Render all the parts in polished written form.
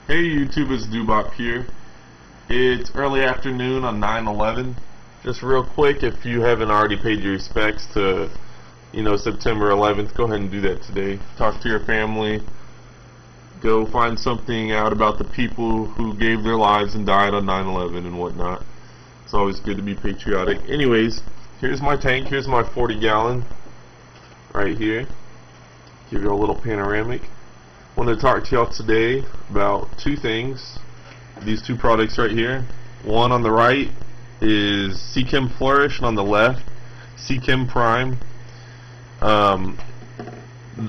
Hey YouTube, it's Dubop here. It's early afternoon on 9/11. Just real quick, if you haven't already paid your respects to, September 11th, go ahead and do that today. Talk to your family. Go find something out about the people who gave their lives and died on 9/11 and whatnot. It's always good to be patriotic. Anyways, here's my tank. Here's my 40-gallon right here. Give you a little panoramic. I want to talk to y'all today about two things. These two products right here. One on the right is Seachem Flourish, and on the left, Seachem Prime. The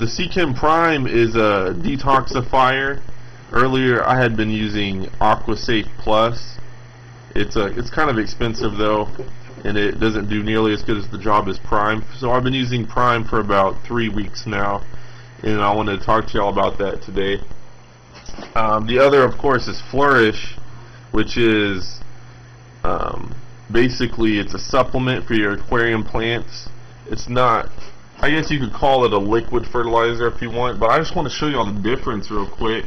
Seachem Prime is a detoxifier. Earlier I had been using AquaSafe Plus. It's kind of expensive though, and it doesn't do nearly as good as the job as Prime. So I've been using Prime for about 3 weeks now, and I wanted to talk to y'all about that today. The other, of course, is Flourish, which is basically it's a supplement for your aquarium plants. It's not, I guess you could call it a liquid fertilizer if you want, but I just want to show you all the difference real quick.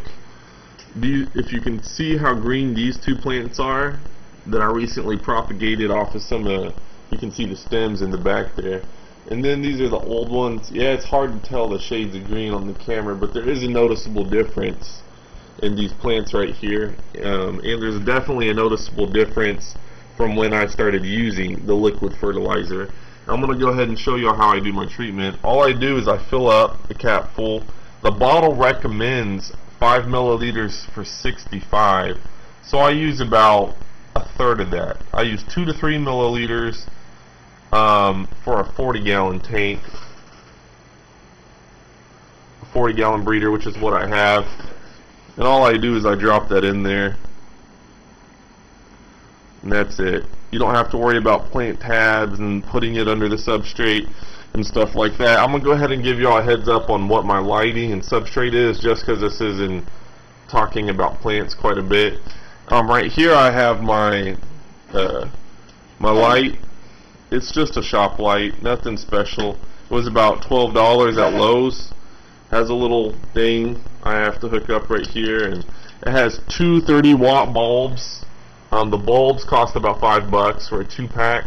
If you can see how green these two plants are that I recently propagated off of some you can see the stems in the back there. And then these are the old ones. Yeah, it's hard to tell the shades of green on the camera, but there is a noticeable difference in these plants right here. And there's definitely a noticeable difference from when I started using the liquid fertilizer. I'm going to go ahead and show you how I do my treatment. All I do is I fill up the cap full. The bottle recommends 5 milliliters for 65. So I use about a third of that. I use 2 to 3 milliliters for a 40-gallon tank, a 40-gallon breeder, which is what I have. And all I do is I drop that in there, and that's it. You don't have to worry about plant tabs and putting it under the substrate and stuff like that. I'm going to go ahead and give you all a heads up on what my lighting and substrate is, just because this is in talking about plants quite a bit. Right here I have my my light. It's just a shop light, nothing special. It was about $12 at Lowe's. Has a little thing I have to hook up right here, and it has two 30-watt bulbs. The bulbs cost about $5 for a 2-pack,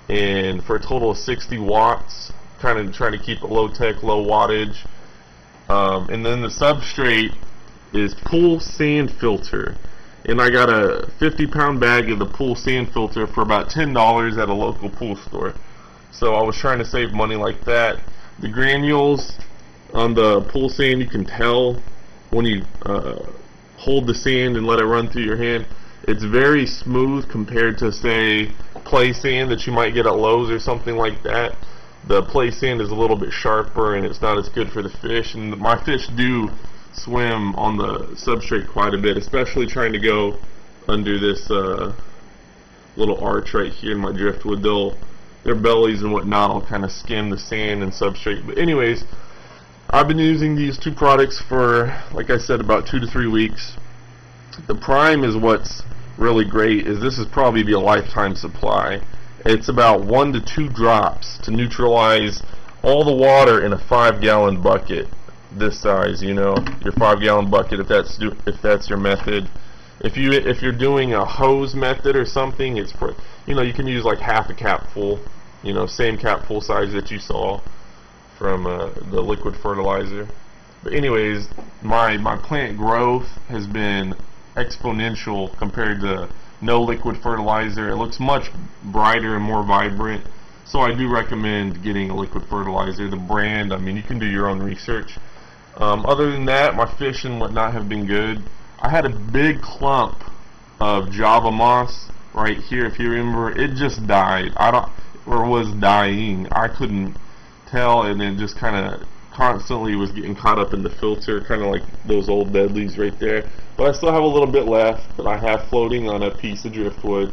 and for a total of 60 watts. Kind of trying to keep it low tech, low wattage. And then the substrate is pool sand filter. And I got a 50-pound bag of the pool sand filter for about $10 at a local pool store. So I was trying to save money like that. The granules on the pool sand, you can tell when you hold the sand and let it run through your hand. It's very smooth compared to, say, play sand that you might get at Lowe's or something like that. The play sand is a little bit sharper, and it's not as good for the fish. And my fish do swim on the substrate quite a bit, especially trying to go under this little arch right here in my driftwood. Their bellies and whatnot will kind of skim the sand and substrate. But anyways, I've been using these two products for, like I said, about 2 to 3 weeks. The Prime is what's really great. This is probably be a lifetime supply. It's about 1 to 2 drops to neutralize all the water in a 5-gallon bucket. This size, your 5-gallon bucket, if that's your method. If you're doing a hose method or something, it's you can use like half a cap full, same cap full size that you saw from the liquid fertilizer. But anyways, my plant growth has been exponential compared to no liquid fertilizer. It looks much brighter and more vibrant. So I do recommend getting a liquid fertilizer. The brand, you can do your own research. Other than that, my fish and whatnot have been good. I had a big clump of Java moss right here. If you remember, it just died. Was dying. I couldn't tell, and it just kind of constantly was getting caught up in the filter, kind of like those old deadlies right there. But I still have a little bit left that I have floating on a piece of driftwood.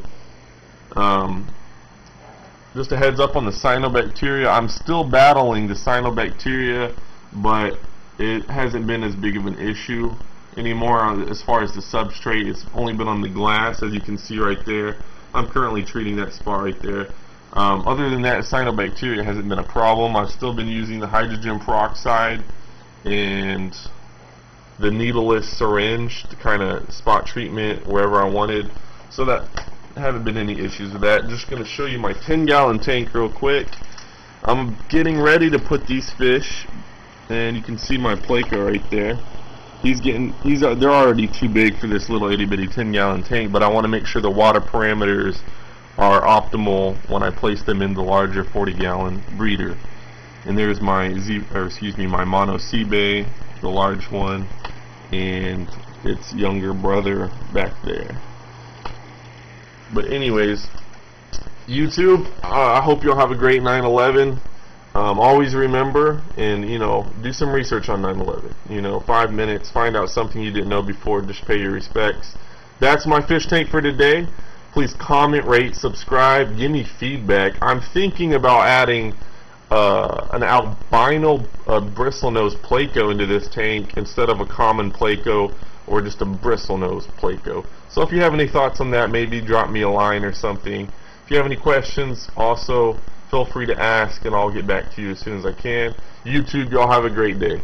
Just a heads up on the cyanobacteria. I'm still battling the cyanobacteria, but it hasn't been as big of an issue anymore as far as the substrate. It's only been on the glass, as you can see right there. I'm currently treating that spot right there. Other than that, cyanobacteria hasn't been a problem. I've still been using the hydrogen peroxide, and the needleless syringe to kind of spot treatment wherever I wanted. So that haven't been any issues with that. Just going to show you my 10-gallon tank real quick. I'm getting ready to put these fish, and you can see my placo right there. They're already too big for this little itty bitty 10-gallon tank, but I want to make sure the water parameters are optimal when I place them in the larger 40-gallon breeder. And there's my my mono sea bay, the large one, and its younger brother back there. But anyways, YouTube, I hope you'll have a great 9/11. Always remember, and do some research on 9/11. 5 minutes, find out something you didn't know before. Just pay your respects. That's my fish tank for today. Please comment, rate, subscribe, give me feedback. I'm thinking about adding an albino bristlenose placo into this tank instead of a common placo or just a bristlenose placo. So if you have any thoughts on that, maybe drop me a line or something. If you have any questions, also feel free to ask, and I'll get back to you as soon as I can. YouTube, y'all have a great day.